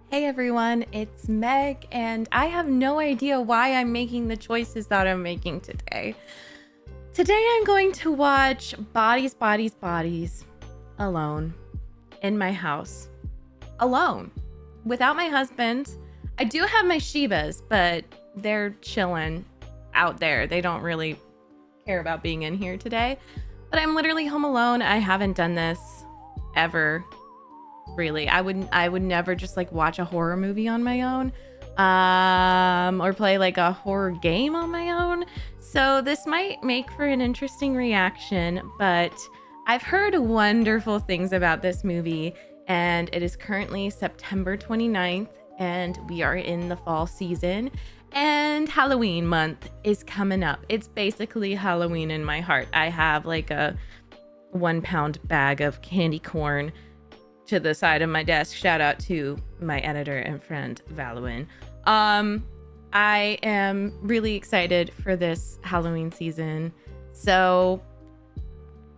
Hey everyone, it's Meg, and I have no idea why I'm making the choices that I'm making today. Today I'm going to watch Bodies, Bodies, Bodies alone in my house. Alone. Without my husband. I do have my Shibas, but they're chilling out there. They don't really care about being in here today. But I'm literally home alone. I haven't done this ever. Really, I would never just like watch a horror movie on my own, or play like a horror game on my own. So this might make for an interesting reaction, but I've heard wonderful things about this movie, and it is currently September 29th, and we are in the fall season, and Halloween month is coming up. It's basically Halloween in my heart. I have like a 1 pound bag of candy corn to the side of my desk. Shout out to my editor and friend Valuin. I am really excited for this Halloween season. So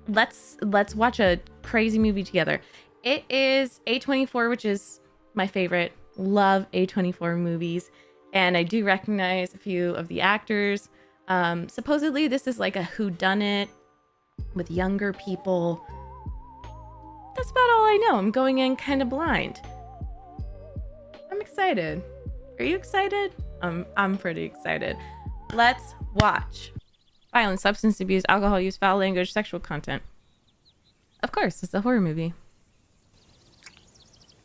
let's watch a crazy movie together. It is A24, which is my favorite. Love A24 movies. And I do recognize a few of the actors. Supposedly this is like a whodunit with younger people. That's about all I know. I'm going in kind of blind. I'm excited. Are you excited? I'm pretty excited. Let's watch. Violence, substance abuse, alcohol use, foul language, sexual content. Of course, it's a horror movie.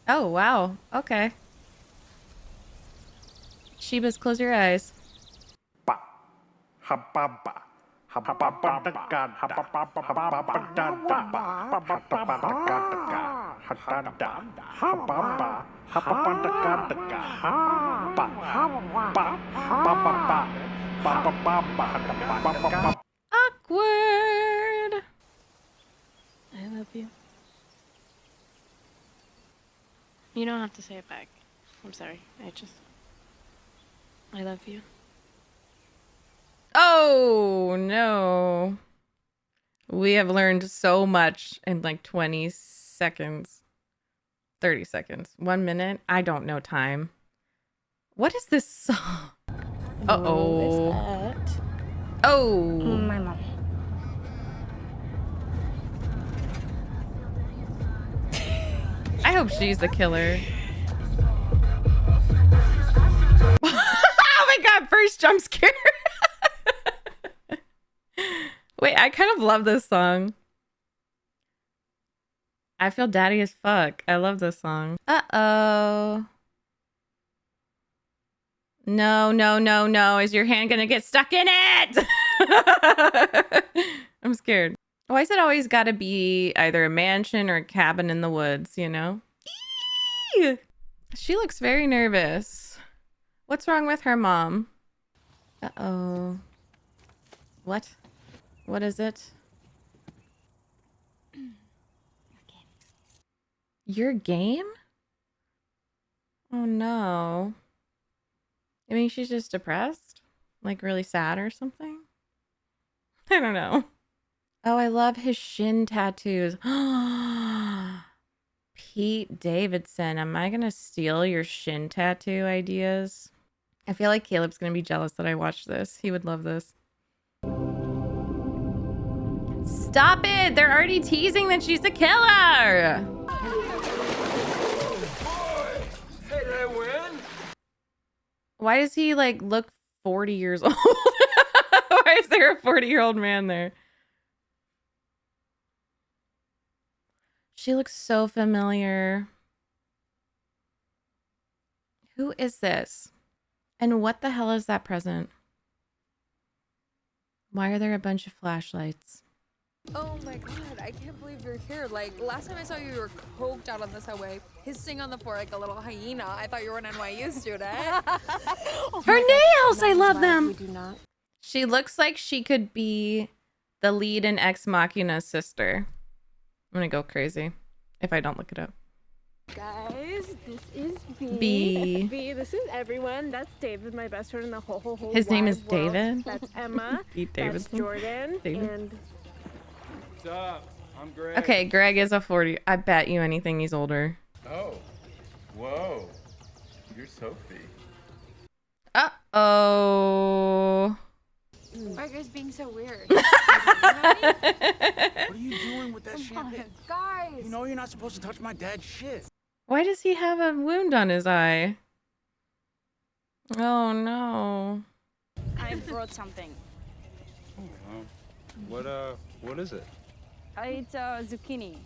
Oh, wow. Okay. Shibas, close your eyes. Awkward. I love you. You don't have to say it back. I'm sorry. I love you. Oh, no. We have learned so much in like 20 seconds. 30 seconds. 1 minute. I don't know time. What is this song? Uh-oh. What is that? Oh. My mom. I hope she's the killer. Oh my god, first jump scare. Wait, I kind of love this song. I feel daddy as fuck. I love this song. Uh-oh. No, no, no, no. Is your hand gonna get stuck in it? I'm scared. Why is it always gotta be either a mansion or a cabin in the woods, you know? Eee! She looks very nervous. What's wrong with her mom? Uh-oh. What? What is it? Your game? Oh no. I mean, she's just depressed? Like really sad or something? I don't know. Oh, I love his shin tattoos. Pete Davidson, am I gonna steal your shin tattoo ideas? I feel like Caleb's gonna be jealous that I watched this. He would love this. Stop it! They're already teasing that she's the killer! Hey, did I win? Why does he like look 40 years old? Why is there a 40-year-old man there? She looks so familiar. Who is this? And what the hell is that present? Why are there a bunch of flashlights? Oh my god, I can't believe you're here. Like, last time I saw you were coked out on this highway, hissing on the floor like a little hyena. I thought you were an NYU student. Her nails! I love them! We do not. She looks like she could be the lead in Ex Machina's sister. I'm gonna go crazy if I don't look it up. Guys, this is B. B, this is everyone. That's David, my best friend in the whole His name is wide world. David? That's Emma. Pete That's Davidson? Jordan. David? And What's up? I'm Greg. Okay, Greg is a 40. I bet you anything he's older. Oh. Whoa. You're Sophie. Uh-oh. Why are you guys being so weird? What are you doing with that champagne? Guys! You know you're not supposed to touch my dad's shit. Why does he have a wound on his eye? Oh, no. I brought something. What is it? It's zucchini.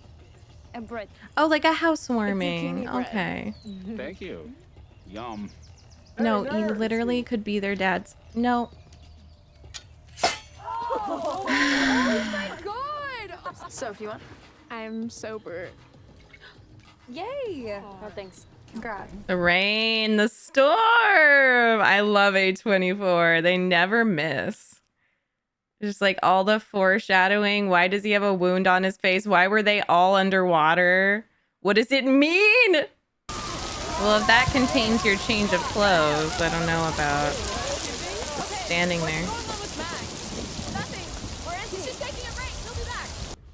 A bread. Oh, like a housewarming. zucchini bread. Okay. Thank you. Yum. No, you literally could be their dad's. No. Oh my god! Soph, you want? I'm sober. Yay! Oh, thanks. Congrats. The rain, the storm. I love A24. They never miss. Just like all the foreshadowing. Why does he have a wound on his face? Why were they all underwater? What does it mean? Well, if that contains your change of clothes, I don't know about standing there.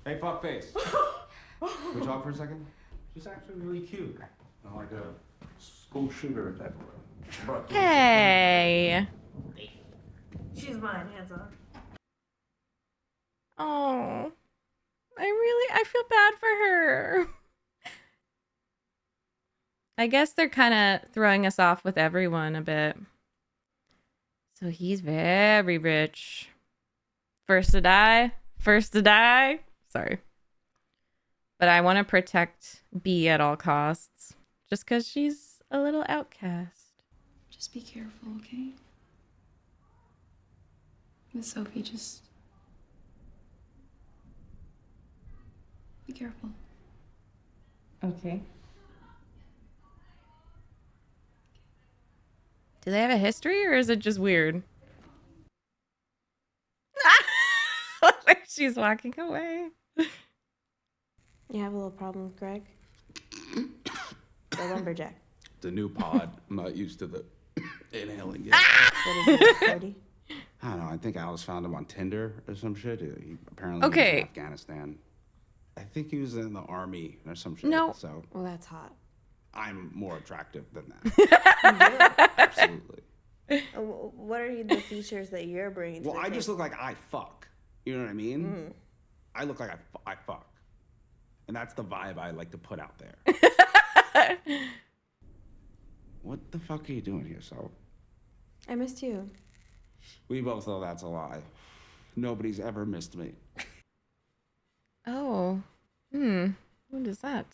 Hey, fuckface. Can we talk for a second? She's actually really cute. Not like a school shooter at that point. Hey. She's mine, hands off. Oh. I feel bad for her. I guess they're kind of throwing us off with everyone a bit. So he's very rich. First to die. First to die. Sorry. But I want to protect B at all costs. Just because she's a little outcast. Just be careful, okay? Miss Sophie, just be careful. Okay. Do they have a history or is it just weird? She's walking away. You have a little problem with Greg? The lumberjack. The new pod. I'm not used to the inhaling yet. What is it, 30? I don't know. I think Alice found him on Tinder or some shit. He apparently was Okay. in Afghanistan. I think he was in the army or some shit. No. So Well, that's hot. I'm more attractive than that. Absolutely. What are the features that you're bringing to Well, the I just table? look like I fuck. You know what I mean? I look like I fuck. And that's the vibe I like to put out there. What the fuck are you doing here, so? I missed you. We both know that's a lie. Nobody's ever missed me. Oh. What is that?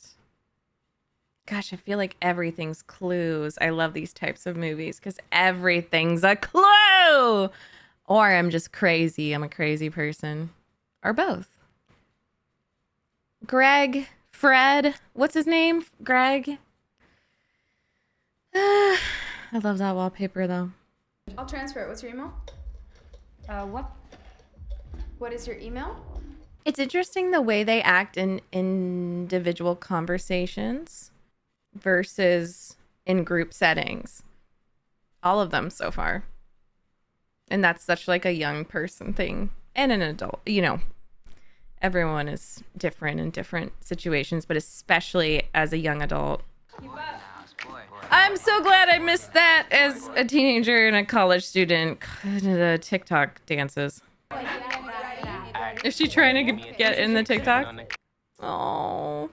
Gosh, I feel like everything's clues. I love these types of movies because everything's a clue. Or I'm just crazy. I'm a crazy person. Or both. Greg, Fred, what's his name? Greg. I love that wallpaper though. I'll transfer it. What's your email? What? What is your email? It's interesting the way they act in individual conversations versus in group settings. All of them so far. And that's such like a young person thing and an adult, you know. Everyone is different in different situations, but especially as a young adult. I'm so glad I missed that as a teenager and a college student. The TikTok dances. Is she trying to get in the TikTok? Oh.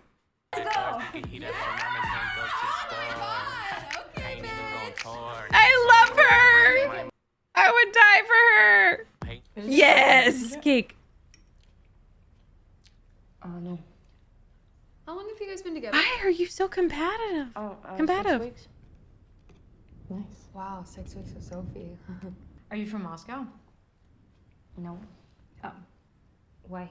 I love her. I would die for her. Yes, cake. Oh, no. How long have you guys been together? Why are you so combative? Oh, 6 Combative. weeks. Nice. Wow, 6 weeks with Sophie. Are you from Moscow? No. Oh. Why?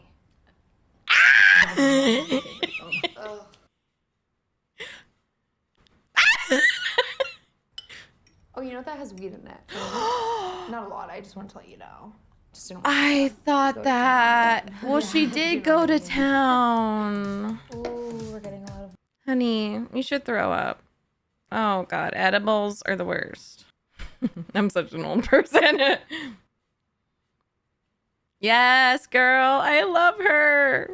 Oh, you know that has weed in it. Not a lot. I just wanted to let you know. Just didn't want I thought to that. Well, she You did know go what to I mean. town. Ooh, we're getting a lot of. Honey, you should throw up. Oh, God. Edibles are the worst. I'm such an old person. Yes, girl. I love her.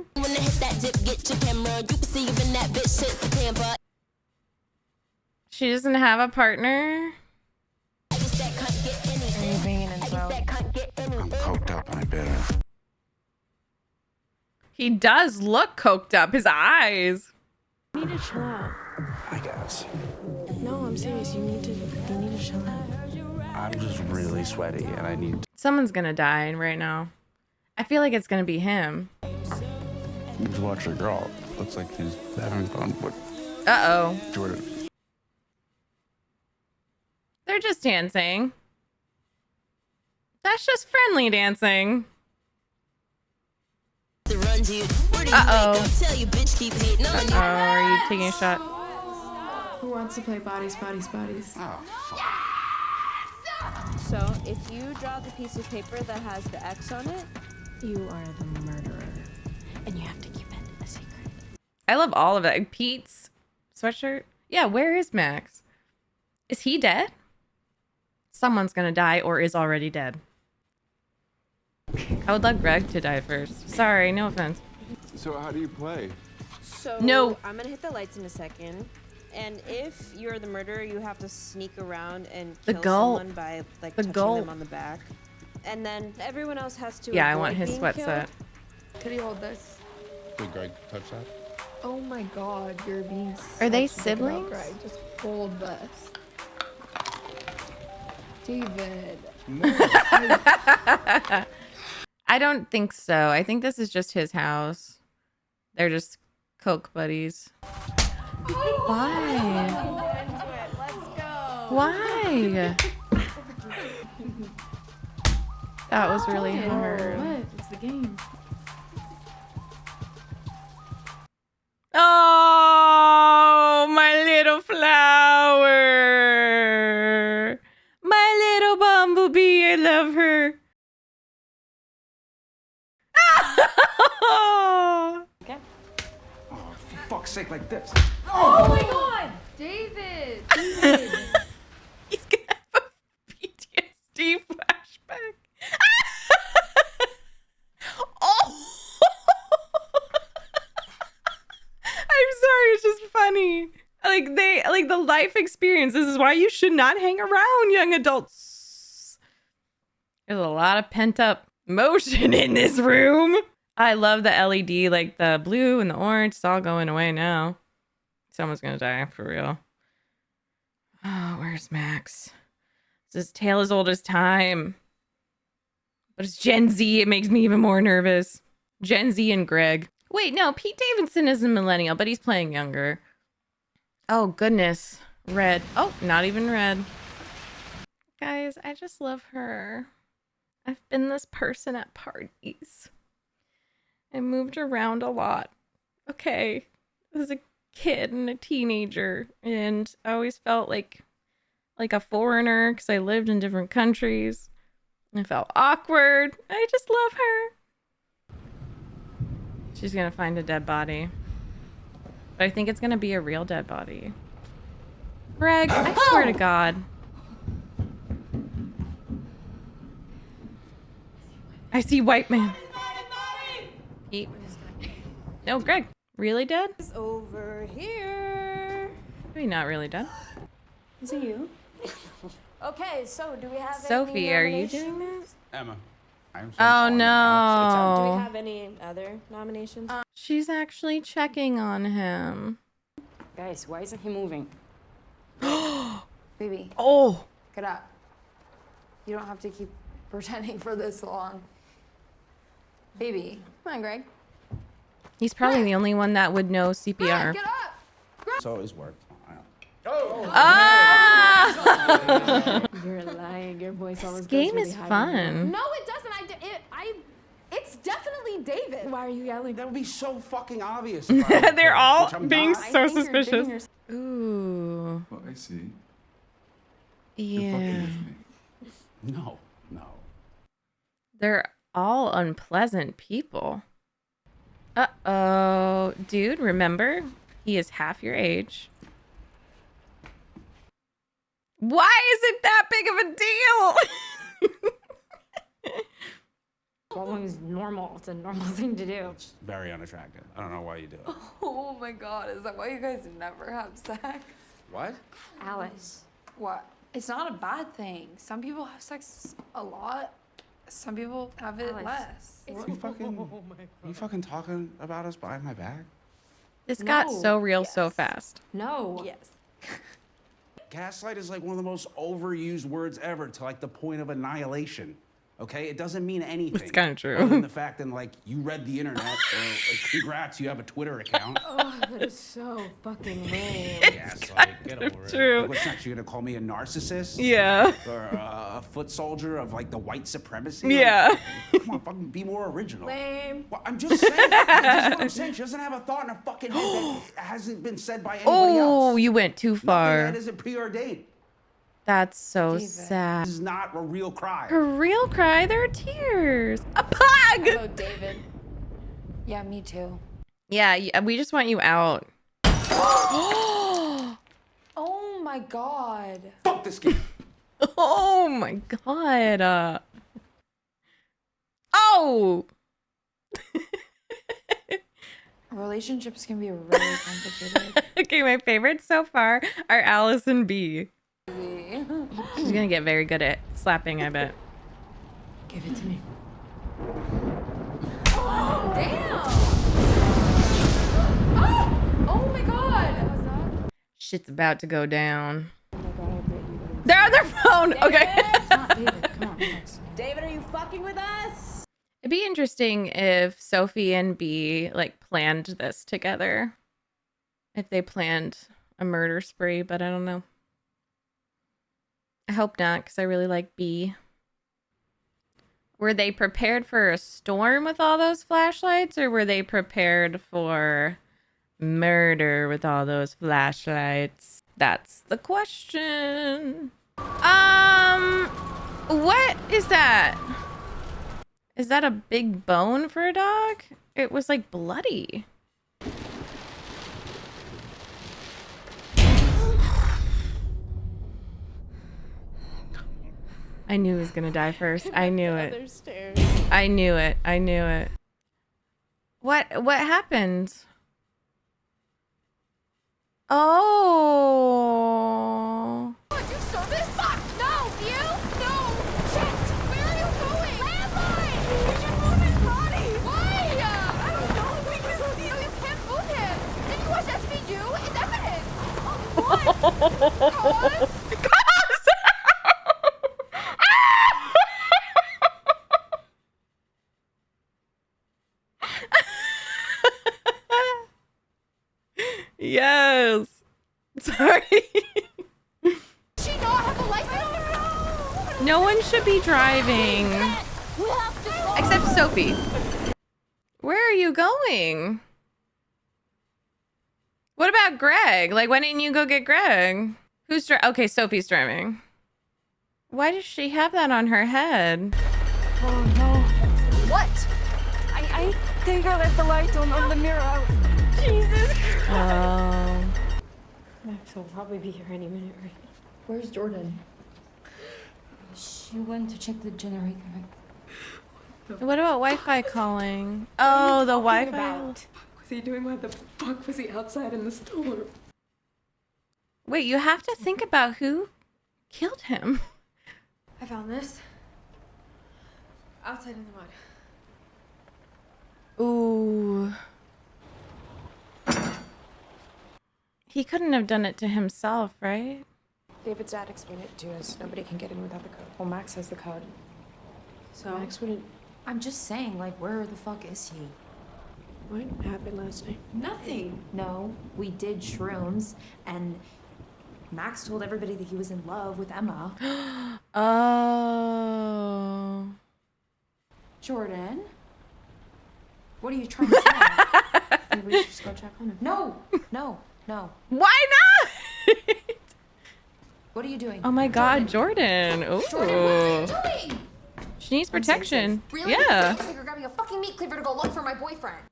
She doesn't have a partner. Are you banging and so? I'm coked up and I bit her. He does look coked up. His eyes. You need to chill out. I guess. No, I'm serious. You need to chill out. I'm just really sweaty and I need Someone's gonna die right now. I feel like it's gonna be him. to watch the girl. Looks like she's having fun with Uh-oh. Jordan. They're just dancing. That's just friendly dancing. Uh-oh. Uh-oh, are you taking a shot? Who wants to play bodies? Oh, fuck. So, if you draw the piece of paper that has the X on it, You are the murderer, and you have to keep it a secret. I love all of it. Pete's sweatshirt. Yeah, where is Max? Is he dead? Someone's gonna die or is already dead. I would love Greg to die first. Sorry, no offense. So how do you play? so No. I'm gonna hit the lights in a second. And if you're the murderer, you have to sneak around and The kill gulp. someone by like The touching gulp. them on the back. And then everyone else has to Yeah, I avoid want his being sweat killed. set. Could you hold this? Did Greg touch that? Oh my god, you're being Are they such a dick about siblings? Greg. Just hold this. David. I don't think so. I think this is just his house. They're just coke buddies. Why? Why? That was really hard. What? It's the game. Oh, my little flower. My little bumblebee. I love her. Okay. Oh, for fuck's sake, like this. Oh my god! David! David! He's gonna have a PTSD flashback. Oh! I'm sorry, it's just funny. Like the life experience. This is why you should not hang around young adults. There's a lot of pent up motion in this room. I love the LED, like the blue and the orange. It's all going away now. Someone's gonna die for real. Oh, where's Max? This is tale as old as time. But it's Gen Z. It makes me even more nervous. Gen Z and Greg. Wait, no, Pete Davidson is a millennial, but he's playing younger. Oh, goodness. Red. Oh, not even red. Guys, I just love her. I've been this person at parties. I moved around a lot. Okay. As a kid and a teenager. And I always felt like a foreigner because I lived in different countries. I felt awkward. I just love her. She's gonna find a dead body. But I think it's gonna be a real dead body. Greg, I swear to God. I see white man. Pete. No, Greg. Really dead? It's over here. Maybe not really dead. Is it you? Okay, so do we have Sophie, any are you nominations? doing that? Emma. I'm so Oh sorry, Emma. Do we no. have any other nominations? She's actually checking on him. Guys, why isn't he moving? Baby, Oh. get up. You don't have to keep pretending for this long. Baby, come on, Greg. He's probably the only one that would know CPR. Get up! It's always worked. I don't- Ah! You're lying. Your voice always This game goes really is high. fun. No, it doesn't. It's definitely David. Why are you yelling? That would be so fucking obvious. if I was They're him, all which I'm being not. so I think you're suspicious. digging yourself- Ooh. Well, I see. You're fucking Yeah. with me. No, no. They're all unpleasant people. Uh-oh. Dude, remember? He is half your age. Why is it that big of a deal? Following is normal. It's a normal thing to do. It's very unattractive. I don't know why you do it. Oh my god, is that why you guys never have sex? What? Alice. What? It's not a bad thing. Some people have sex a lot. Some people have it Alice. less. You fucking talking about us behind my back? This got No. so real so Yes. fast. No. Yes. Gaslight is like one of the most overused words ever to like the point of annihilation. Okay, it doesn't mean anything. It's kinda true. Other than the fact that like you read the internet, or congrats, you have a Twitter account. Oh, that is so fucking lame. Gaslight, get over true. it. Like, what's next? You're gonna call me a narcissist? Yeah. Or a foot soldier of like the white supremacy? Yeah. Like, come on, fucking be more original. Lame. Well, I'm just saying. That's what I'm saying. She doesn't have a thought in her fucking head that hasn't been said by anybody else. Oh, you went too Nothing far. that isn't preordained. That's so David. sad. This is not a real cry. A real cry, there are tears. A pug! Oh, David. Yeah, me too. Yeah, we just want you out. Oh my god. Fuck this game. Oh my god. Oh! Relationships can be really complicated. Okay, my favorites so far are Alice and B. She's gonna get very good at slapping, I bet. Give it to me. Damn! Oh my god! Shit's about to go down. Oh my god, I bet you would. They're on their phone! Okay. It's not David. Come on, Max. David, are you fucking with us? It'd be interesting if Sophie and B like planned this together. If they planned a murder spree, but I don't know. I hope not, because I really like B. Were they prepared for a storm with all those flashlights, or were they prepared for murder with all those flashlights? That's the question. What is that? Is that a big bone for a dog? It was like bloody. I knew he was gonna die first. I knew it. Other stairs. I knew it. I knew it. What happened? Oh. You saw this? Fuck! No! You? No! Shit! Where are you going? Landmine! You should move his body! Why? I don't know. Because you can't move him. Did you watch SVU? It's evidence. What? Yes. Sorry. She not have a license? No one should be driving. We have to go. Except Sophie. Where are you going? What about Greg? Like, why didn't you go get Greg? Who's okay, Sophie's driving. Why does she have that on her head? Oh no. What? I think I left the light on the mirror out. Jesus. Oh. Max will probably be here any minute, right? Where's Jordan? She went to check the generator. What about Wi-Fi calling? Oh, the Wi-Fi. Was he doing? What the fuck was he outside in the store? Wait, you have to think about who killed him. I found this. Outside in the mud. Ooh. He couldn't have done it to himself, right? David's dad explained it to us. Nobody can get in without the code. Well, Max has the code. So Max wouldn't. I'm just saying, like, where the fuck is he? What happened last night? Nothing. No, we did shrooms, and Max told everybody that he was in love with Emma. Oh. Jordan? What are you trying to say? Maybe we should just go check on him. No, no, no. Why not? What are you doing? Oh my God, Jordan. Ooh. Jordan, what are you doing? She needs protection. Really? Yeah. Looks like you're grabbing a fucking meat cleaver to go look for my boyfriend.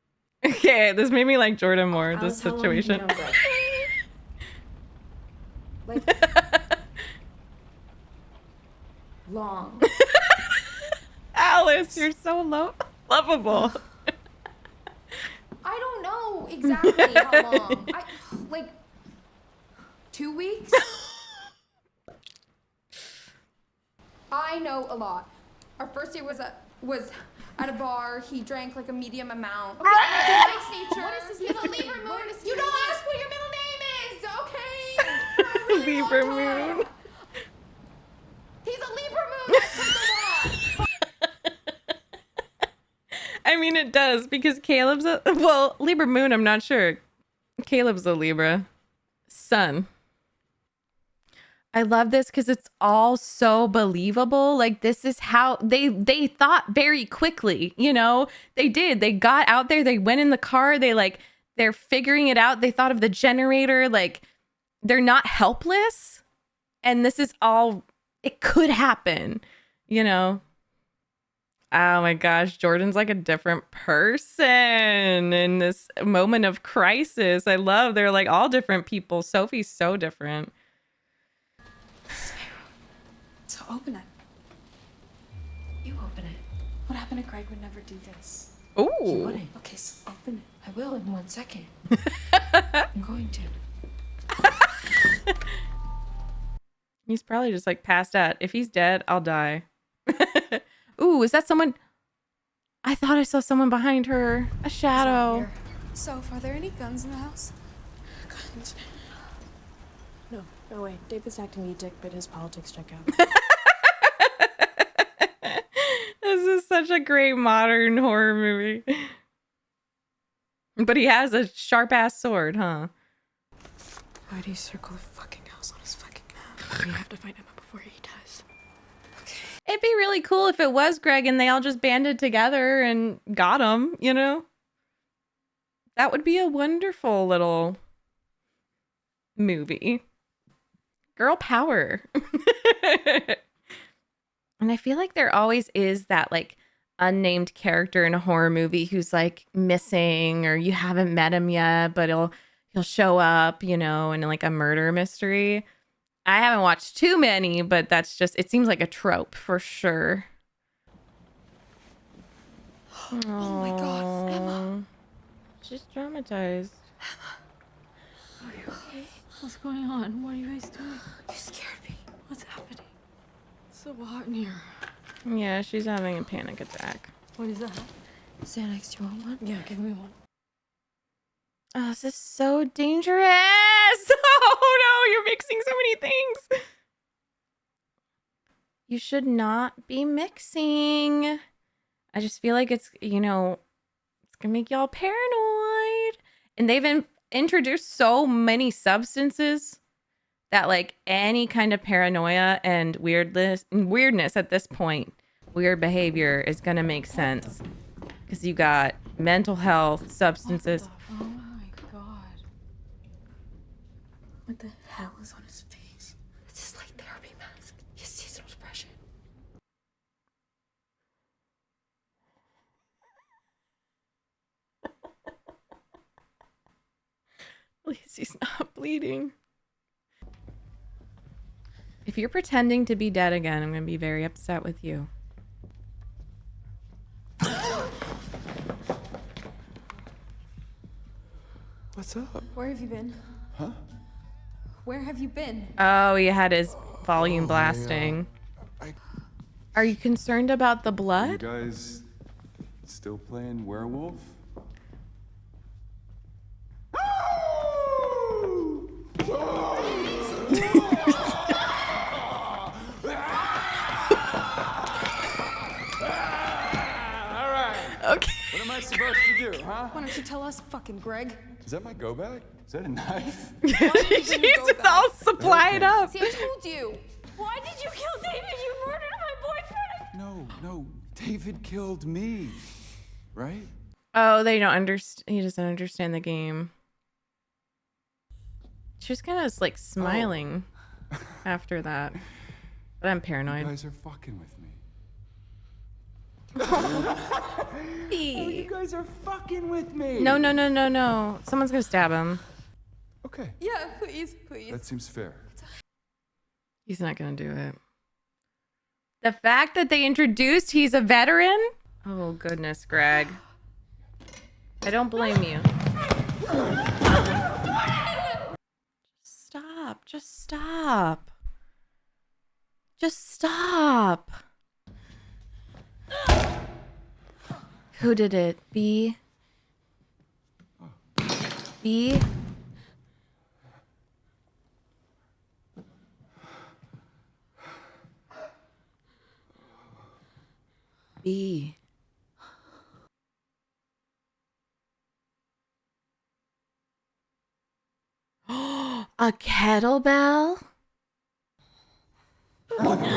Okay, this made me like Jordan more, this Alice, how long have you situation. known Greg? Like, long. Alice, you're so lovable. I don't know exactly how long. 2 weeks? I know a lot. Our first date was at a bar. He drank like a medium amount. Okay, he likes nature. What is this? He's a Libra moon. You don't ask what your middle name is, okay? For a really Libra long time. moon. He's a Libra moon. That says a lot. I mean, it does because Caleb's a well, Libra moon. I'm not sure. Caleb's a Libra sun. I love this because it's all so believable. Like this is how they thought very quickly. You know, they did. They got out there. They went in the car. They're figuring it out. They thought of the generator. Like they're not helpless. And this is all. It could happen. You know. Oh my gosh, Jordan's like a different person in this moment of crisis. I love they're like all different people. Sophie's so different. So open it. You open it. What happened to Greg would never do this. Ooh. You wouldn't. Okay, so open it. I will in 1 second. I'm going to. He's probably just like passed out. If he's dead, I'll die. Ooh, is that someone? I thought I saw someone behind her. A shadow. So, are there any guns in the house? Guns? No way. David's acting me dick, but his politics check out. This is such a great modern horror movie. But he has a sharp ass sword, huh? Why do you circle the fucking house on his fucking map? We have to find him before he does. It'd be really cool if it was Greg and they all just banded together and got him, you know? That would be a wonderful little movie. Girl power. And I feel like there always is that like unnamed character in a horror movie who's like missing or you haven't met him yet, but he'll show up, you know, in like a murder mystery. I haven't watched too many, but that's just, it seems like a trope for sure. Oh my god, Emma. She's traumatized. Are you okay? What's going on? What are you guys doing? You scared me. What's happening? It's so hot in here. Yeah, she's having a panic attack. What is that? Xanax, do you want one? Yeah, give me one. Oh, this is so dangerous. Oh no, you're mixing so many things. You should not be mixing. I just feel like it's, you know, it's gonna make y'all paranoid. And they've introduced so many substances that like any kind of paranoia and weirdness at this point, weird behavior is gonna make sense. Because you got mental health, substances. Oh my god. What the hell is on his face? It's his like therapy mask. His seasonal depression. At least he's not bleeding. If you're pretending to be dead again, I'm going to be very upset with you. What's up? Where have you been? Huh? Where have you been? Oh, he had his volume blasting. Are you concerned about the You blood? guys still playing werewolf? Okay. What am I supposed to do, huh? Why don't you tell us, fucking Greg? Is that my go bag? Is that a knife? Jesus, all supplied up. See, I told you. Why did you kill David? You murdered my boyfriend! No, David killed me. Right? Oh, they don't understand. He doesn't understand the game. She was kind of like smiling after that. But I'm You paranoid. guys are fucking with me. You guys are fucking with me. No, no, no, no, no. Someone's gonna stab him. Okay, Yeah, please, please. that seems fair. He's not gonna do it. The fact that they introduced he's a veteran? Oh goodness, Greg. I don't blame you. Stop. Just stop. Just stop. Who did it? B? B? B. A kettlebell? Oh my god.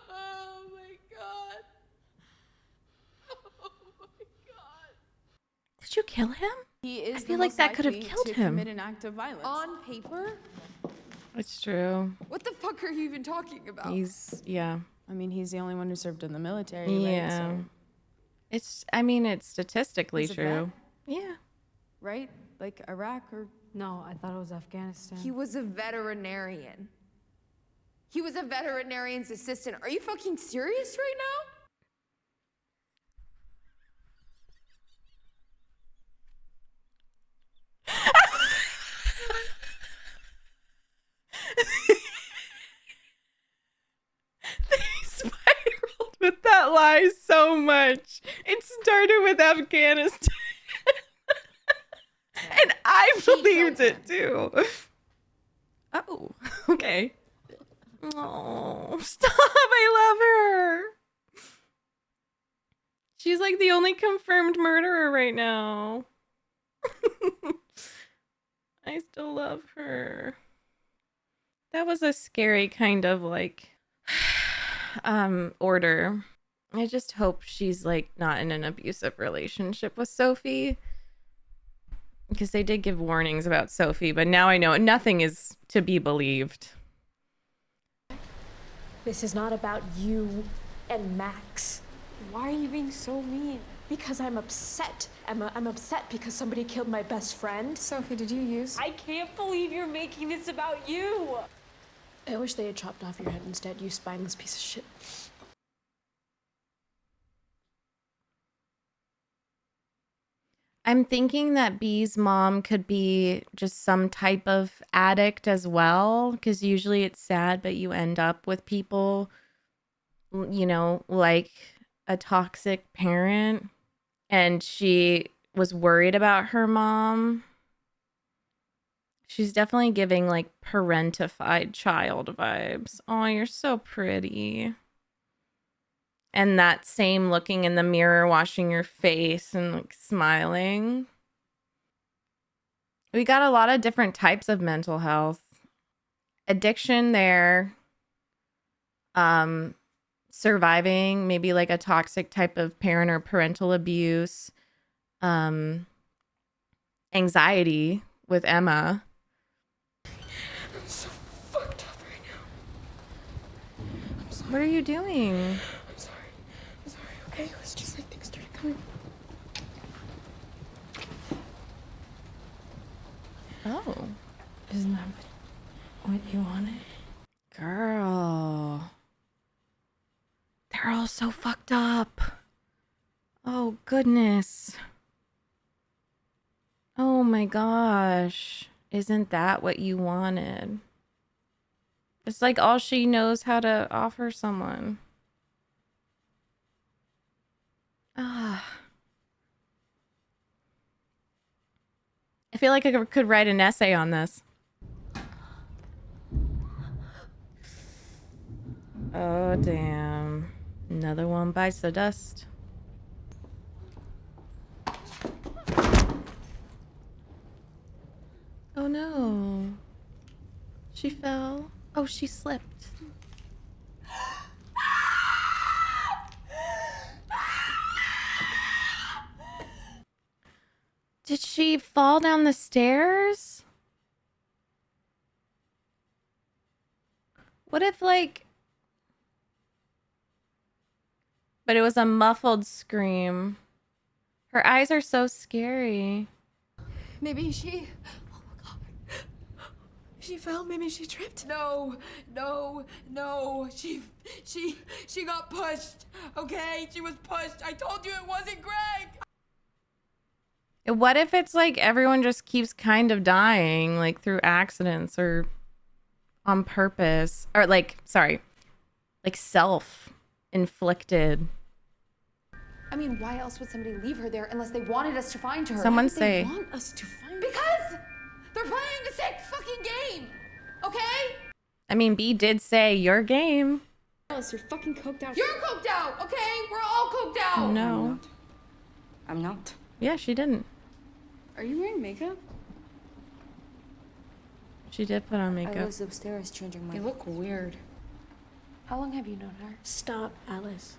Oh my god. Did you kill him? He is I feel like that could have killed to him. commit an act of violence. On paper? It's true. What the fuck are you even talking about? Yeah. I mean, he's the only one who served in the military, Yeah. right? So, It's statistically Was it true. Yeah. right? Like Iraq or... No, I thought it was Afghanistan. He was a veterinarian. He was a veterinarian's assistant. Are you fucking serious right now? They spiraled with that lie so much. It started with Afghanistan. And I believed it too. Oh, okay. Oh, stop. I love her. She's like the only confirmed murderer right now. I still love her. That was a scary kind of like order. I just hope she's like not in an abusive relationship with Sophie. Because they did give warnings about Sophie, but now I know nothing is to be believed. This is not about you and Max. Why are you being so mean? Because I'm upset, Emma. I'm upset because somebody killed my best friend. Sophie, did you use? I can't believe you're making this about you. I wish they had chopped off your head instead, you spineless piece of shit. I'm thinking that B's mom could be just some type of addict as well, because usually it's sad, but you end up with people, you know, like a toxic parent. And she was worried about her mom. She's definitely giving like parentified child vibes. Oh, you're so pretty. And that same looking in the mirror, washing your face and like smiling. We got a lot of different types of mental health. Addiction there. Surviving, maybe like a toxic type of parent or parental abuse. Anxiety with Emma. I'm so fucked up right now. I'm sorry. What are you doing? I'm sorry, okay? It was just like things started coming. Oh. Isn't that what you wanted? Girl. They're all so fucked up. Oh, goodness. Oh my gosh. Isn't that what you wanted? It's like all she knows how to offer someone. Ah. I feel like I could write an essay on this. Oh, damn. Another one bites the dust. Oh no. She fell. Oh, she slipped. Did she fall down the stairs? What if, like... But it was a muffled scream. Her eyes are so scary. Maybe she she fell. Maybe she tripped. No. She got pushed. Okay? She was pushed. I told you it wasn't Greg. What if it's like everyone just keeps kind of dying, like through accidents or on purpose, or like, sorry, like self-inflicted? I mean, why else would somebody leave her there unless they wanted us to find her? Someone say. They want us to find Because they're playing a sick fucking game. Okay? I mean, B did say your game. Alice, you're fucking coked out. You're coked out, okay? We're all coked out. No. I'm not. Yeah, she didn't. Are you wearing makeup? She did put on I makeup. was upstairs changing my. You look weird. How long have you known her? Stop, Alice.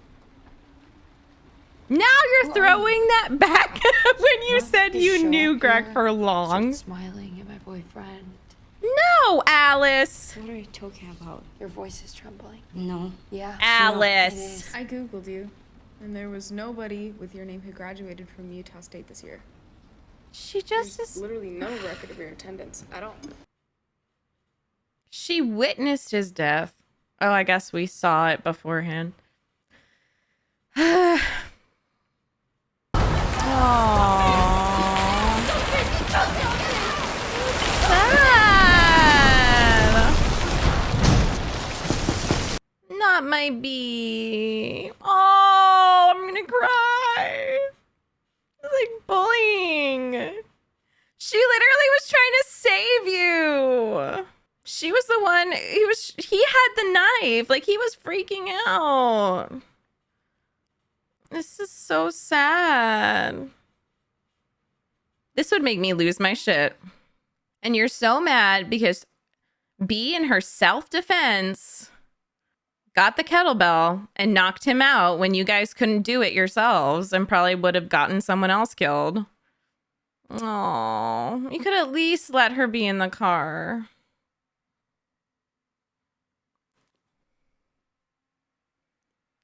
Now you're throwing that back when you said you knew Greg for long. Smiling at my boyfriend. No, Alice. What are you talking about? Your voice is trembling. No. Yeah. Alice. I googled you, and there was nobody with your name who graduated from Utah State this year. She just There's is. literally no record of your attendance at all. She witnessed his death. Oh, I guess we saw it beforehand. Sad. Not my bee. Oh, I'm gonna cry. It's like bullying. She literally was trying to save you. She was the one. He had the knife. Like, he was freaking out. This is so sad. This would make me lose my shit. And you're so mad because B, in her self-defense, got the kettlebell and knocked him out when you guys couldn't do it yourselves and probably would have gotten someone else killed. Oh, you could at least let her be in the car.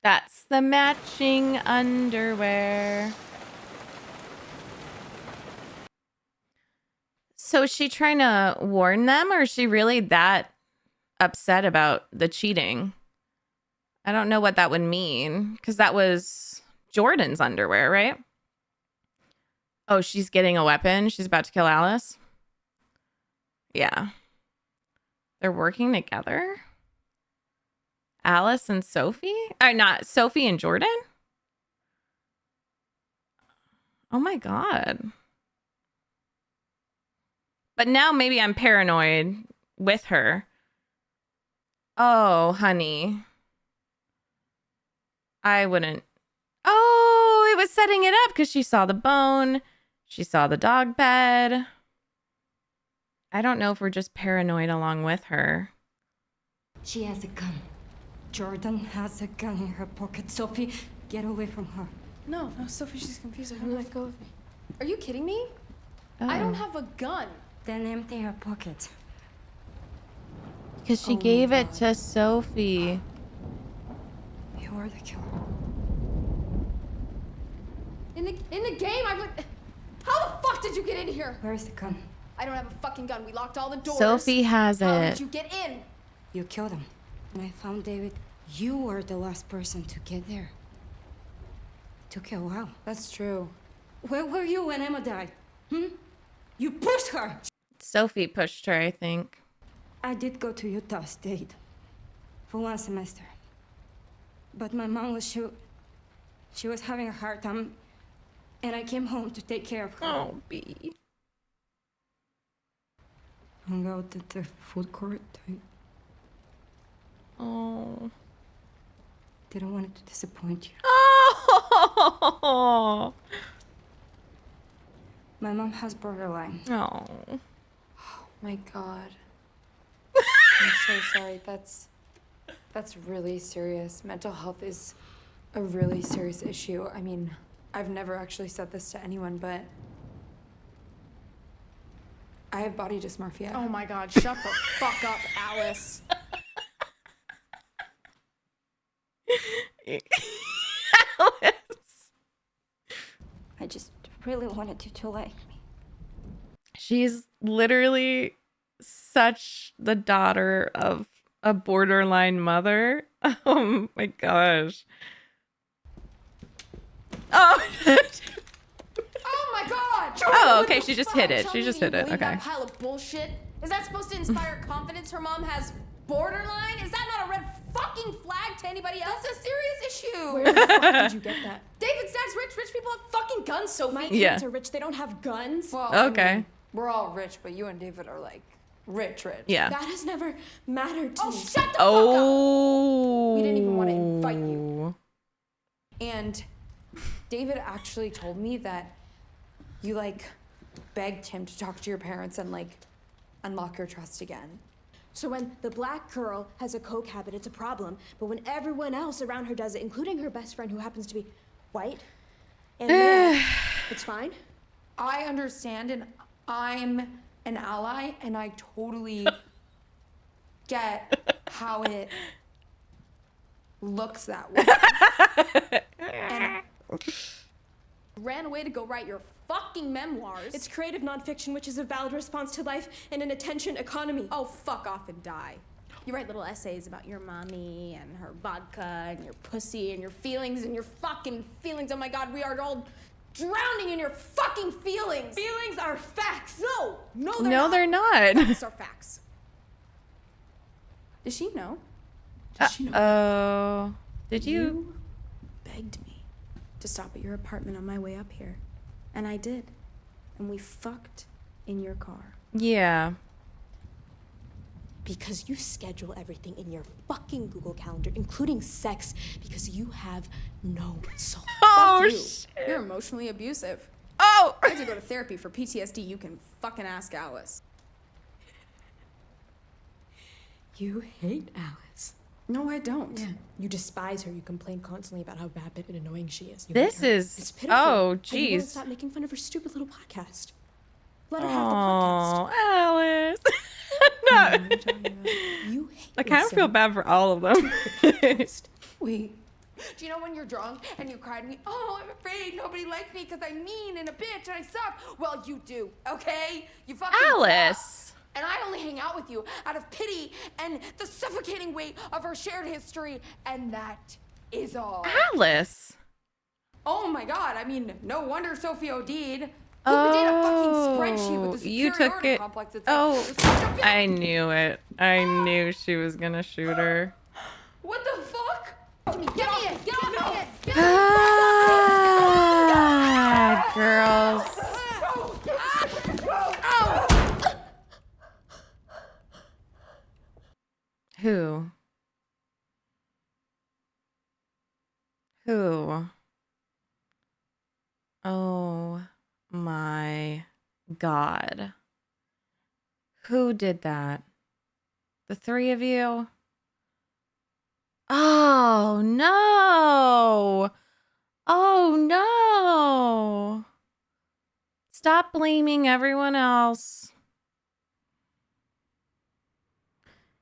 That's the matching underwear. So is she trying to warn them, or is she really that upset about the cheating? I don't know what that would mean, because that was Jordan's underwear, right? Oh, she's getting a weapon. She's about to kill Alice. Yeah. They're working together? Alice and Sophie? Or not Sophie and Jordan? Oh my God. But now maybe I'm paranoid with her. Oh, honey. I wouldn't. Oh, it was setting it up because she saw the bone. She saw the dog bed. I don't know if we're just paranoid along with her. She has a gun. Jordan has a gun in her pocket. Sophie, get away from her. No, Sophie, she's confused. I don't let go of me. Are you kidding me? Oh. I don't have a gun. Then empty her pocket. Because she gave it to Sophie. You are the killer. In the game, how the fuck did you get in here? Where's the gun? I don't have a fucking gun. We locked all the doors. Sophie has How it. did you get in? You killed him. When I found David, you were the last person to get there. It took you a while. That's true. Where were you when Emma died? You pushed her! Sophie pushed her, I think. I did go to Utah State for 1 semester. But my mom was, she was having a hard time, and I came home to take care of her. Oh, B. Hung out at the food court. Oh. Didn't want to disappoint you. Oh. My mom has borderline. Oh. My God. I'm so sorry. That's really serious. Mental health is a really serious issue. I mean, I've never actually said this to anyone, but I have body dysmorphia. Oh my God, shut the fuck up, Alice. Alice. I just really wanted you to like me. She's literally such the daughter of a borderline mother. Oh my gosh. Oh. Oh my god! Oh, okay. She just hit it. She just hit it. Okay. That pile of bullshit? Is that supposed to inspire confidence her mom has borderline? Is that not a red fucking flag to anybody else? That's a serious issue. Where the fuck did you get that? David's dad's rich. Rich people have fucking guns, Sophie. My Yeah. parents are rich. They don't have guns. Well, I Okay. mean, we're all rich, but you and David are like rich. Yeah. That has never mattered to me. Shut the fuck up! Oh. We didn't even want to invite you. And David actually told me that you like begged him to talk to your parents and like unlock your trust again. So when the black girl has a coke habit, it's a problem. But when everyone else around her does it, including her best friend who happens to be white and male, it's fine? I understand, and I'm an ally, and I totally get how it looks that way. And ran away to go write your fucking memoirs. It's creative nonfiction, which is a valid response to life in an attention economy. Oh, fuck off and die. You write little essays about your mommy and her vodka and your pussy and your feelings and your fucking feelings. Oh my god, we are all drowning in your fucking feelings. Feelings are facts. No, they're No, not. they're not. Facts are facts. Does she know? Oh. Did you? Begged me to stop at your apartment on my way up here. And I did. And we fucked in your car. Yeah. Because you schedule everything in your fucking Google Calendar, including sex, because you have no soul. Oh, Fuck you. shit. You're emotionally abusive. Oh. I had to go to therapy for PTSD. You can fucking ask Alice. You hate Alice. No, I don't. Yeah. You despise her. You complain constantly about how vapid and annoying she is. You This hate her. is- It's pitiful. oh, And you won't jeez. stop making fun of her stupid little podcast. Let her have the podcast. Oh, Alice. No. You hate I kind of Lisa. feel bad for all of them. Wait. Do you know when you're drunk and you cry to me, oh, I'm afraid nobody likes me because I'm mean and a bitch and I suck? Well, you do, okay? You fucking Alice. suck. And I only hang out with you out of pity and the suffocating weight of our shared history, and that is all. Alice. Oh my god, I mean, no wonder Sophie OD'd. Who could date a fucking spreadsheet with a you superiority took it. complex? It's Oh, like, you're such a bitch. I knew it. I knew she was gonna shoot her. What the fuck? Get me in! Get off me! Get Ah, girls. Who? Who? Oh my God. Who did that? The three of you? Oh no. Oh no. Stop blaming everyone else.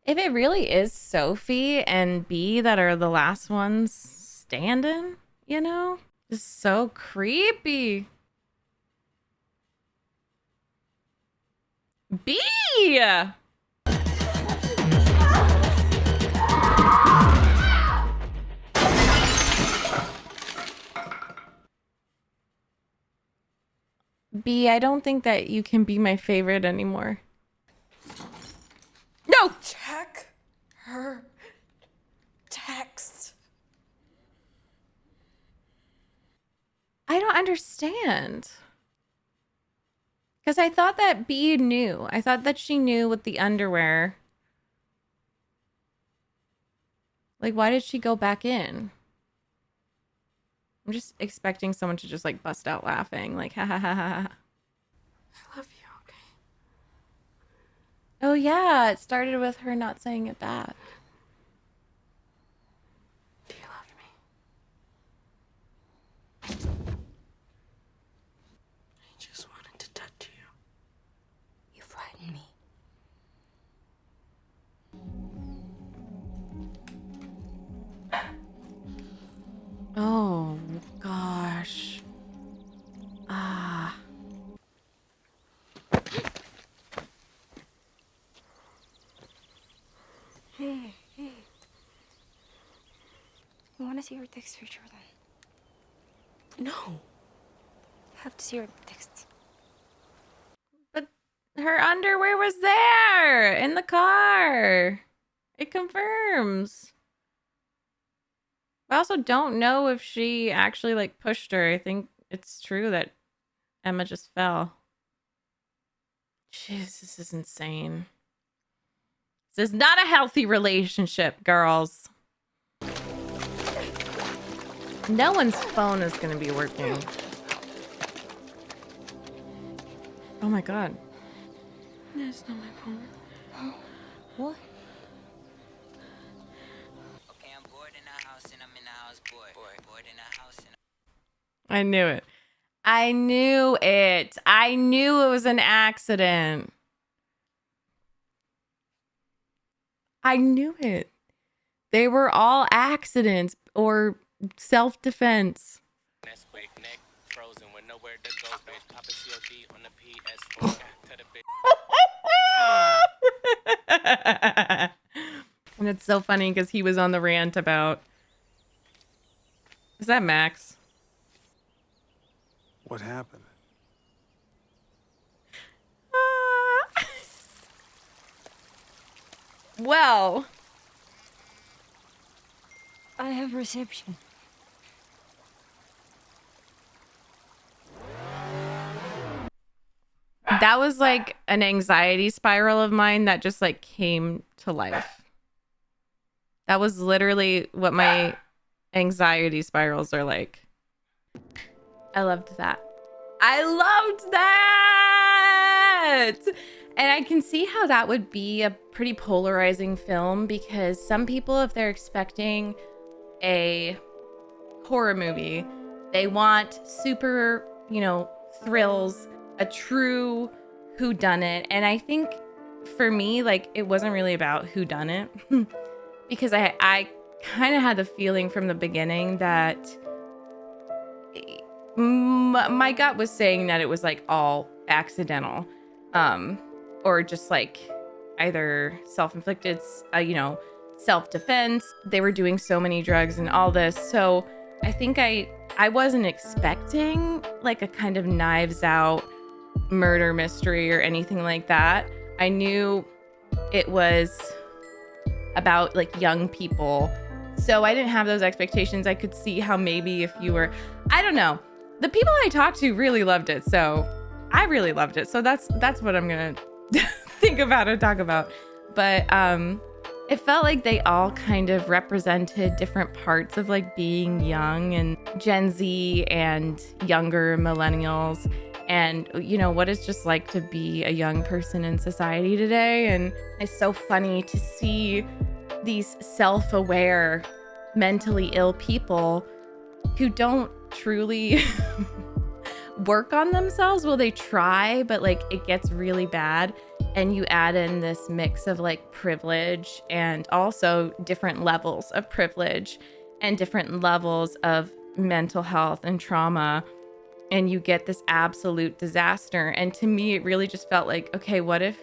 If it really is Sophie and B that are the last ones standing, you know? It's so creepy. B! B, I don't think that you can be my favorite anymore. No! Check her text. I don't understand. Because I thought that B knew. I thought that she knew with the underwear. Like, why did she go back in? I'm just expecting someone to just, like, bust out laughing. Like, ha ha ha ha ha. I love you, okay? Oh, yeah. It started with her not saying it back. Do you love me? I just wanted to touch you. You frighten me. Oh, gosh. Ah. to see your text for Jordan. No. I have to see your texts. But her underwear was there in the car. It confirms. I also don't know if she actually like pushed her. I think it's true that Emma just fell. Jeez, this is insane. This is not a healthy relationship, girls. No one's phone is going to be working. Oh my god. That's not my phone. What? Okay, I'm bored in the house and I'm in the house bored. Bored in the house and I knew it. I knew it. I knew it was an accident. I knew it. They were all accidents or self-defense. That's quick, neck frozen with nowhere to go, bitch. Pop a COD on the PS4. To the bitch. And it's so funny because he was on the rant about... Is that Max? What happened? Well... I have reception. That was like an anxiety spiral of mine that just like came to life. That was literally what my anxiety spirals are like. I loved that. I loved that! And I can see how that would be a pretty polarizing film because some people, if they're expecting a horror movie, they want super, you know, thrills, a true whodunit. And I think for me, like, it wasn't really about whodunit because I kind of had the feeling from the beginning that my gut was saying that it was like all accidental, or just like either self-inflicted, you know, self-defense. They were doing so many drugs and all this. So I think I wasn't expecting like a kind of Knives Out murder mystery or anything like that. I knew it was about like young people. So I didn't have those expectations. I could see how maybe if you were, I don't know. The people I talked to really loved it. So I really loved it. So that's what I'm going to think about or talk about. But it felt like they all kind of represented different parts of like being young and Gen Z and younger millennials. And, you know, what it's just like to be a young person in society today. And it's so funny to see these self-aware, mentally ill people who don't truly work on themselves. Well, they try, but like it gets really bad. And you add in this mix of like privilege and also different levels of privilege and different levels of mental health and trauma. And you get this absolute disaster. And to me, it really just felt like, okay, what if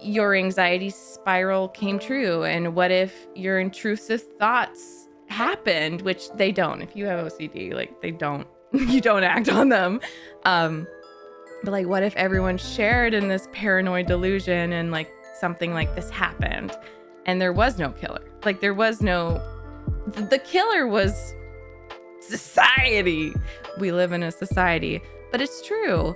your anxiety spiral came true? And what if your intrusive thoughts happened, which they don't. If you have OCD, like they don't, you don't act on them. But like, what if everyone shared in this paranoid delusion and like something like this happened and there was no killer? Like there was no, the killer was society. We live in a society, but it's true.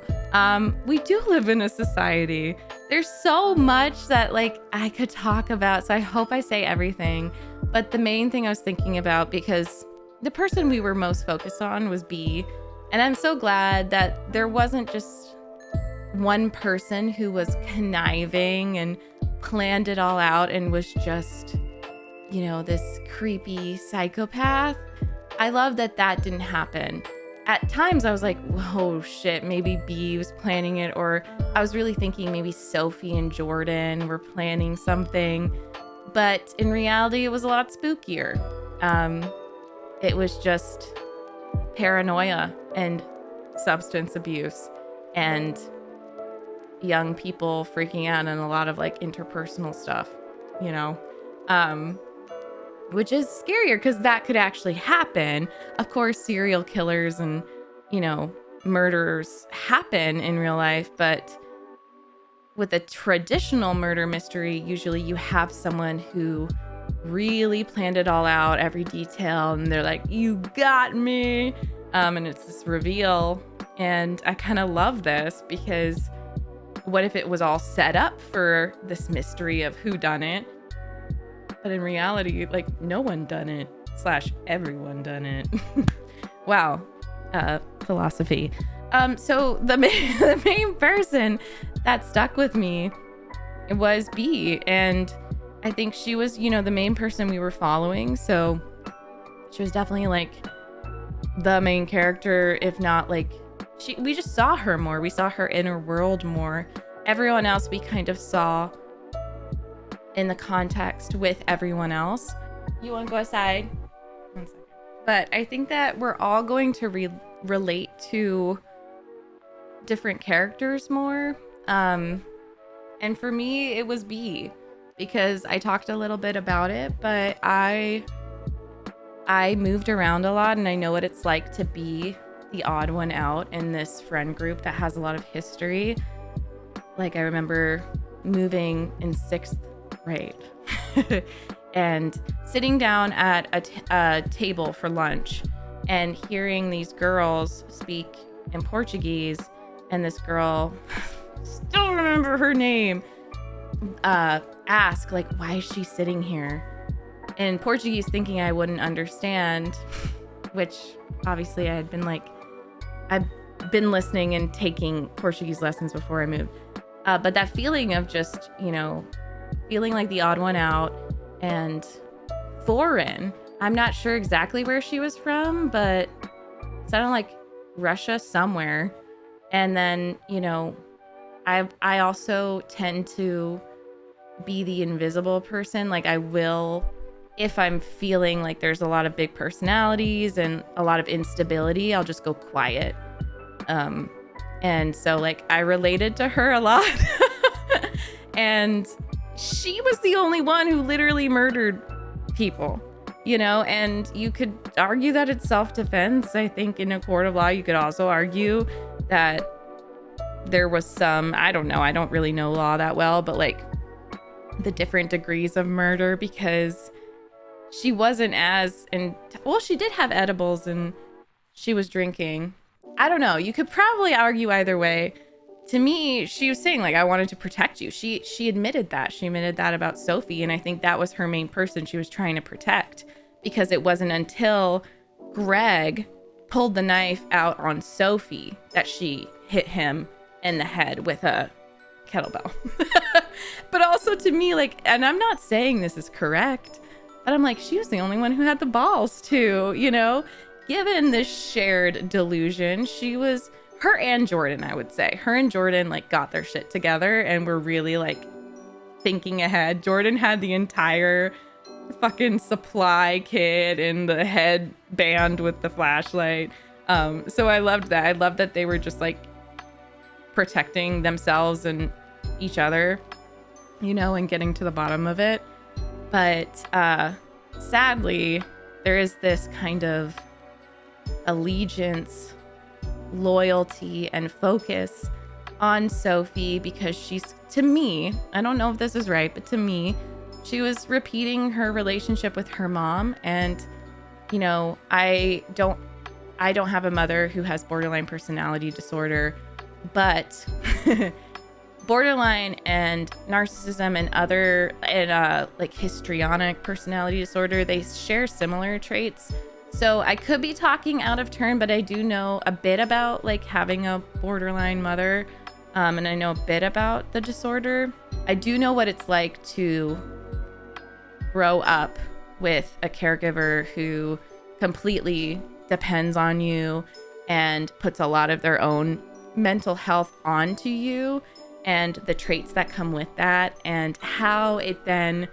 We do live in a society. There's so much that like I could talk about. So I hope I say everything. But the main thing I was thinking about, because the person we were most focused on was B. And I'm so glad that there wasn't just one person who was conniving and planned it all out and was just, you know, this creepy psychopath. I love that that didn't happen. At times I was like, whoa, shit, maybe B was planning it. Or I was really thinking maybe Sophie and Jordan were planning something. But in reality, it was a lot spookier. It was just paranoia and substance abuse and young people freaking out and a lot of like interpersonal stuff, you know? which is scarier because that could actually happen. Of course, serial killers and, you know, murders happen in real life, but with a traditional murder mystery, usually you have someone who really planned it all out, every detail, and they're like, you got me. And it's this reveal. And I kind of love this because what if it was all set up for this mystery of who done it? But in reality, like, no one done it / everyone done it. Wow. Philosophy. So the main person that stuck with me was B, and I think she was, you know, the main person we were following. So she was definitely like the main character, if not like we just saw her more. We saw her inner world more. Everyone else we kind of saw in the context with everyone else. You want to go aside? 1 second. But I think that we're all going to relate to different characters more. And for me, it was B, because I talked a little bit about it, but I moved around a lot, and I know what it's like to be the odd one out in this friend group that has a lot of history. Like, I remember moving in 6th grade and sitting down at a table for lunch and hearing these girls speak in Portuguese, and this girl, still remember her name, ask, like, why is she sitting here in Portuguese, thinking I wouldn't understand, which obviously I've been listening and taking Portuguese lessons before I moved. But that feeling of just, you know, feeling like the odd one out and foreign. I'm not sure exactly where she was from, but it sounded like Russia somewhere. And then, you know, I also tend to be the invisible person. Like, I will, if I'm feeling like there's a lot of big personalities and a lot of instability, I'll just go quiet. And so, like, I related to her a lot. And she was the only one who literally murdered people, you know, and you could argue that it's self-defense. I think in a court of law, you could also argue that there was some, I don't know, I don't really know law that well, but like the different degrees of murder, because she wasn't as, and well, she did have edibles and she was drinking. I don't know. You could probably argue either way. To me, she was saying, like, I wanted to protect you. She admitted that. She admitted that about Sophie, and I think that was her main person she was trying to protect, because it wasn't until Greg pulled the knife out on Sophie that she hit him in the head with a kettlebell. But also to me, like, and I'm not saying this is correct, but I'm like, she was the only one who had the balls to, you know, given this shared delusion. She was, her and Jordan, I would say, her and Jordan like got their shit together and were really like thinking ahead. Jordan had the entire fucking supply kit and the headband with the flashlight. So I loved that. I loved that they were just like protecting themselves and each other, you know, and getting to the bottom of it. But sadly, there is this kind of allegiance, loyalty, and focus on Sophie, because she's, to me, I don't know if this is right, but to me, she was repeating her relationship with her mom. And, you know, I don't have a mother who has borderline personality disorder, but borderline and narcissism and other, and like histrionic personality disorder, they share similar traits. So I could be talking out of turn, but I do know a bit about like having a borderline mother, and I know a bit about the disorder. I do know what it's like to grow up with a caregiver who completely depends on you and puts a lot of their own mental health onto you, and the traits that come with that, and how it then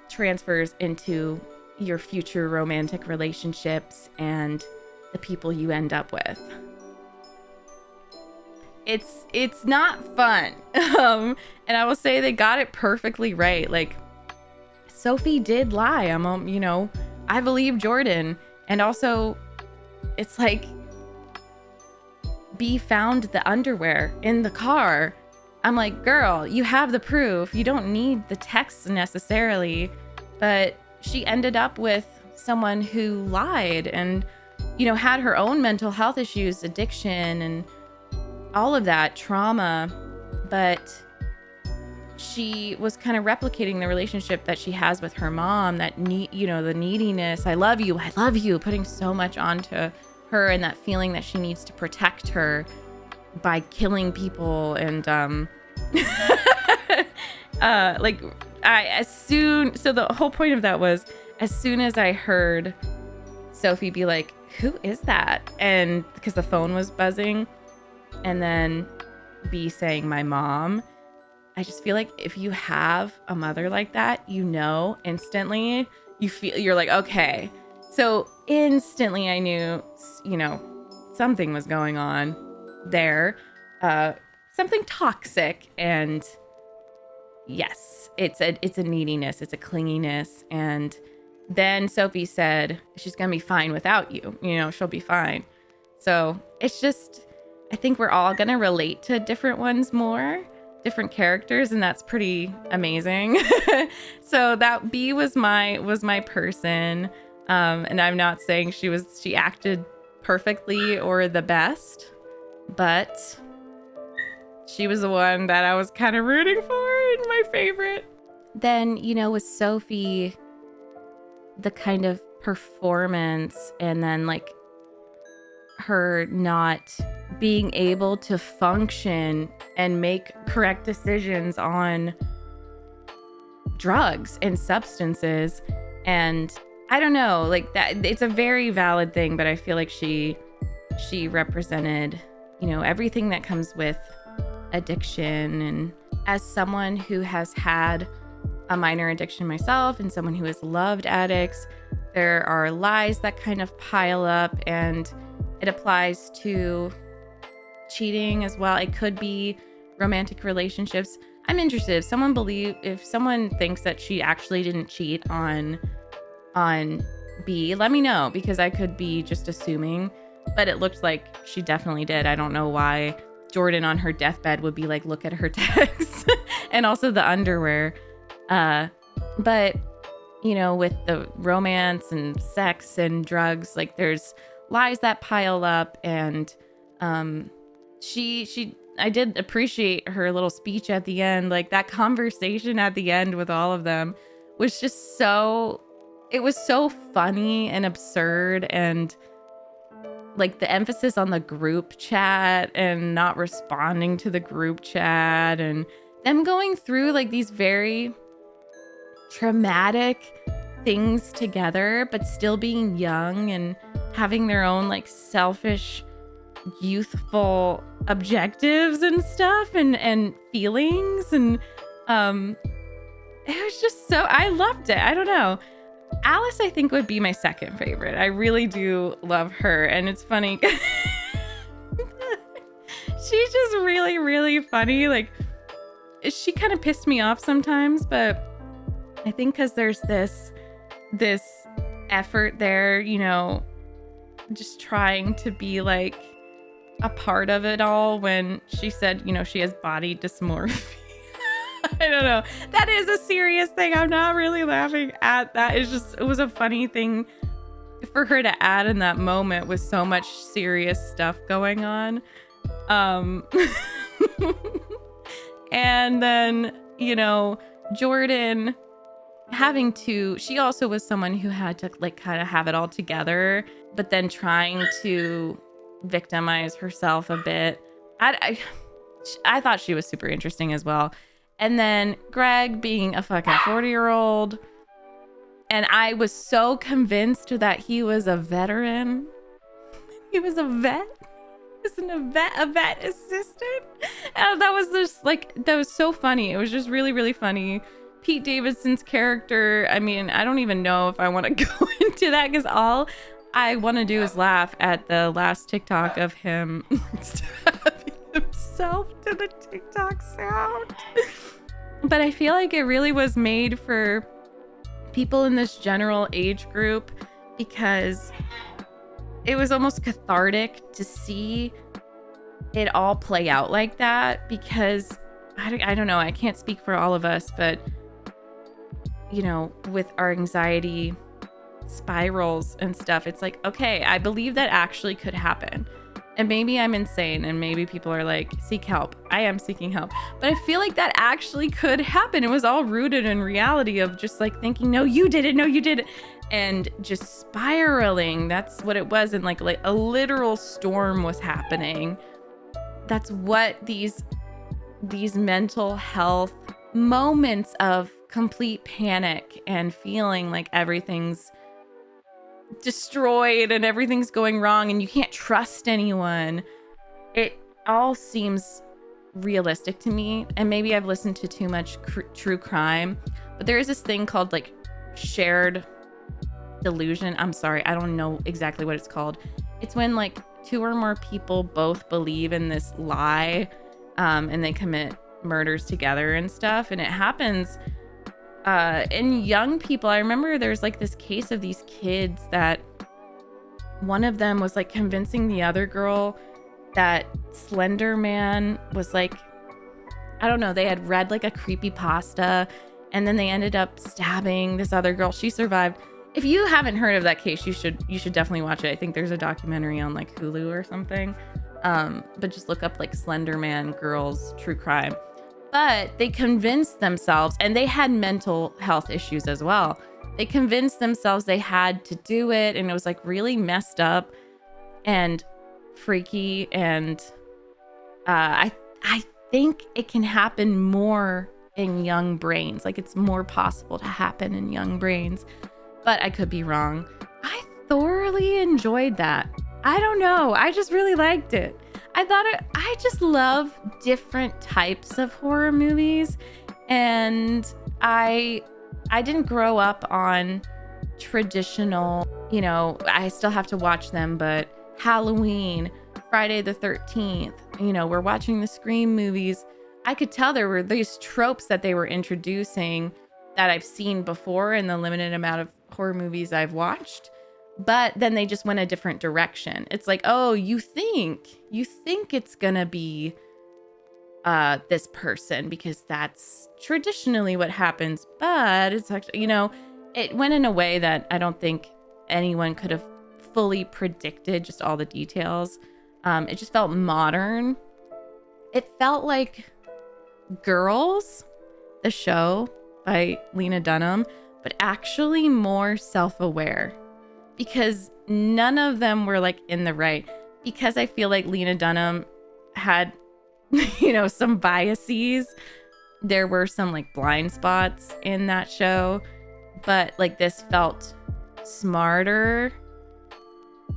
transfers into your future romantic relationships and the people you end up with. It's not fun. And I will say they got it perfectly right. Like, Sophie did lie. I believe Jordan. And also, it's like, B found the underwear in the car. I'm like, girl, you have the proof. You don't need the text necessarily. But she ended up with someone who lied and, had her own mental health issues, addiction, and all of that trauma. But she was kind of replicating the relationship that she has with her mom, that the neediness, I love you, putting so much onto her, and that feeling that she needs to protect her by killing people. And so the whole point of that was, as soon as I heard Sophie be like, who is that? And because the phone was buzzing, and then B saying my mom, I just feel like if you have a mother like that, instantly, you're like, okay. So instantly I knew, something was going on there, something toxic. And yes, it's a neediness, it's a clinginess. And then Sophie said, she's going to be fine without you, she'll be fine. So it's just, I think we're all going to relate to different ones more, different characters, and that's pretty amazing. So that B was my person. And I'm not saying she acted perfectly or the best, but she was the one that I was kind of rooting for and my favorite. Then, with Sophie, the kind of performance, and then like her not being able to function and make correct decisions on drugs and substances. And I don't know, like that, it's a very valid thing, but I feel like she represented, everything that comes with addiction. And as someone who has had a minor addiction myself, and someone who has loved addicts, there are lies that kind of pile up, and it applies to cheating as well. It could be romantic relationships. I'm interested if someone thinks that she actually didn't cheat on B, let me know, because I could be just assuming, but it looked like she definitely did. I don't know why Jordan on her deathbed would be like, look at her texts and also the underwear. But with the romance and sex and drugs, like there's lies that pile up. And I did appreciate her little speech at the end. Like that conversation at the end with all of them was just it was so funny and absurd, and like the emphasis on the group chat and not responding to the group chat, and them going through like these very traumatic things together, but still being young and having their own like selfish, youthful objectives and stuff, and feelings. And it was just I loved it. I don't know. Alice, I think, would be my second favorite. I really do love her. And it's funny. She's just really, really funny. Like, she kind of pissed me off sometimes, but I think because there's this effort there, just trying to be like a part of it all, when she said, she has body dysmorphia. I don't know. That is a serious thing. I'm not really laughing at that. It was a funny thing for her to add in that moment with so much serious stuff going on. And then, Jordan she also was someone who had to like kind of have it all together, but then trying to victimize herself a bit. I thought she was super interesting as well. And then Greg being a fucking 40-year-old. And I was so convinced that he was a veteran. He was a vet. He was a vet assistant. And that was just like, that was so funny. It was just really, really funny. Pete Davidson's character, I mean, I don't even know if I want to go into that, because all I want to do is laugh at the last TikTok of him stabbing himself to the TikTok sound. But I feel like it really was made for people in this general age group because it was almost cathartic to see it all play out like that, because I don't know, I can't speak for all of us, but you know, with our anxiety spirals and stuff, it's like, okay, I believe that actually could happen. And maybe I'm insane and maybe people are like, seek help. I am seeking help. But I feel like that actually could happen. It was all rooted in reality of just like thinking, no, you did it. No, you did it. And just spiraling. That's what it was. And like a literal storm was happening. That's what these mental health moments of complete panic and feeling like everything's destroyed and everything's going wrong and you can't trust anyone. It all seems realistic to me, and maybe I've listened to too much true crime, but there is this thing called like shared delusion. I'm sorry, I don't know exactly what it's called. It's when like two or more people both believe in this lie, and they commit murders together and stuff, and it happens in young people. I remember there's like this case of these kids that one of them was like convincing the other girl that Slender Man was like, I don't know, they had read like a creepypasta and then they ended up stabbing this other girl. She survived. If you haven't heard of that case, you should definitely watch it. I think there's a documentary on like Hulu or something. But just look up like Slender Man girls true crime. But they convinced themselves, and they had mental health issues as well. They convinced themselves they had to do it, and it was like really messed up and freaky. And I think it can happen more in young brains. Like it's more possible to happen in young brains, but I could be wrong. I thoroughly enjoyed that. I don't know. I just really liked it. I just love different types of horror movies, and I didn't grow up on traditional, you know, I still have to watch them, but Halloween, Friday the 13th, you know, we're watching the Scream movies. I could tell there were these tropes that they were introducing that I've seen before in the limited amount of horror movies I've watched. But then they just went a different direction. It's like, oh, you think it's gonna be this person because that's traditionally what happens. But it's actually, you know, it went in a way that I don't think anyone could have fully predicted just all the details. It just felt modern. It felt like Girls, the show by Lena Dunham, but actually more self-aware. Because none of them were like in the right. Because I feel like Lena Dunham had, you know, some biases. There were some like blind spots in that show. But like this felt smarter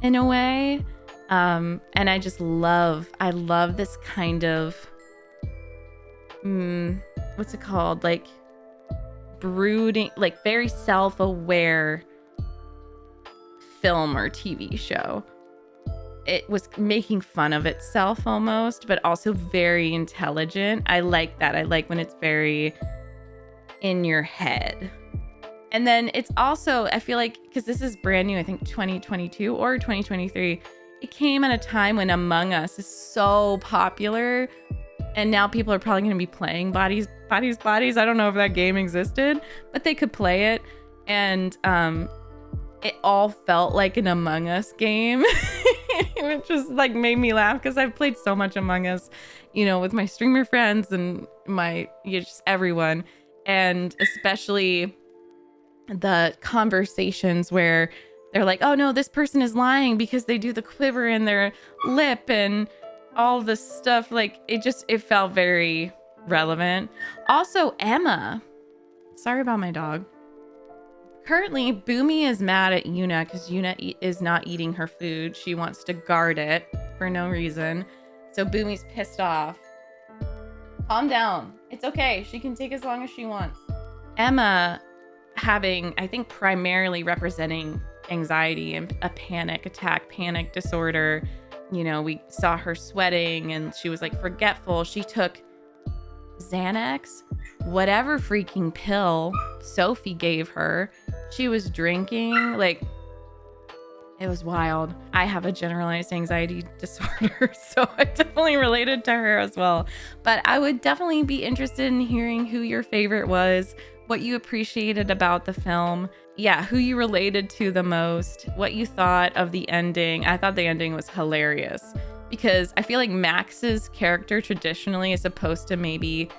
in a way. And I love this kind of, what's it called? Like brooding, like very self-aware film or TV show. It was making fun of itself almost, but also very intelligent. I like that. I like when it's very in your head. And then it's also, I feel like, because this is brand new, I think 2022 or 2023, it came at a time when Among Us is so popular. And now people are probably going to be playing Bodies. I don't know if that game existed, but they could play it. And it all felt like an Among Us game, which just like made me laugh because I've played so much Among Us, you know, with my streamer friends and just everyone. And especially the conversations where they're like, oh no, this person is lying because they do the quiver in their lip and all this stuff. Like it felt very relevant. Also, Emma, sorry about my dog. Currently, Boomy is mad at Yuna because Yuna is not eating her food. She wants to guard it for no reason. So Boomy's pissed off. Calm down. It's okay. She can take as long as she wants. Emma having, I think, primarily representing anxiety and a panic attack, panic disorder. You know, we saw her sweating and she was like forgetful. She took Xanax, whatever freaking pill Sophie gave her, she was drinking, like, it was wild. I have a generalized anxiety disorder, so I definitely related to her as well. But I would definitely be interested in hearing who your favorite was, what you appreciated about the film. Yeah, who you related to the most, what you thought of the ending. I thought the ending was hilarious because I feel like Max's character traditionally is supposed to maybe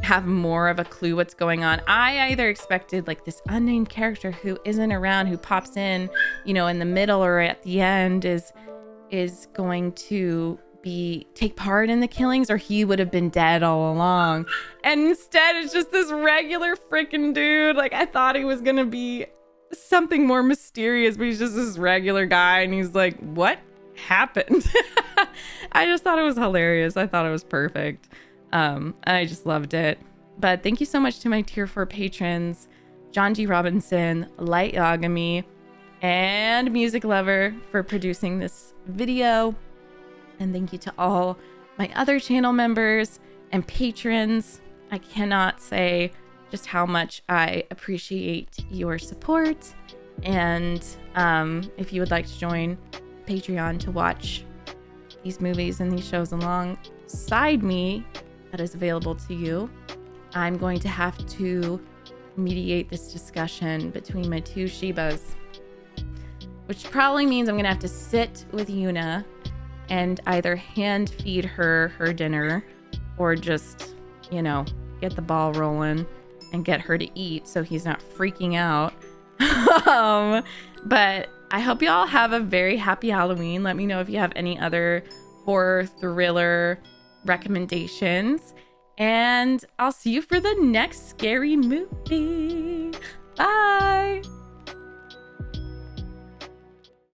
have more of a clue what's going on. I either expected like this unnamed character who isn't around, who pops in, you know, in the middle or at the end is going to take part in the killings, or he would have been dead all along. And instead it's just this regular freaking dude. Like, I thought he was gonna be something more mysterious, but he's just this regular guy, and he's like, what happened? I just thought it was hilarious. I thought it was perfect. I just loved it. But thank you so much to my tier 4 patrons, John G. Robinson, Light Yagami, and Music Lover for producing this video. And thank you to all my other channel members and patrons. I cannot say just how much I appreciate your support. And if you would like to join Patreon to watch these movies and these shows alongside me, that is available to you. I'm going to have to mediate this discussion between my two Shibas, which probably means I'm gonna have to sit with Yuna and either hand feed her dinner or just, you know, get the ball rolling and get her to eat so he's not freaking out. But I hope you all have a very happy Halloween. Let me know if you have any other horror thriller recommendations, and I'll see you for the next scary movie. Bye.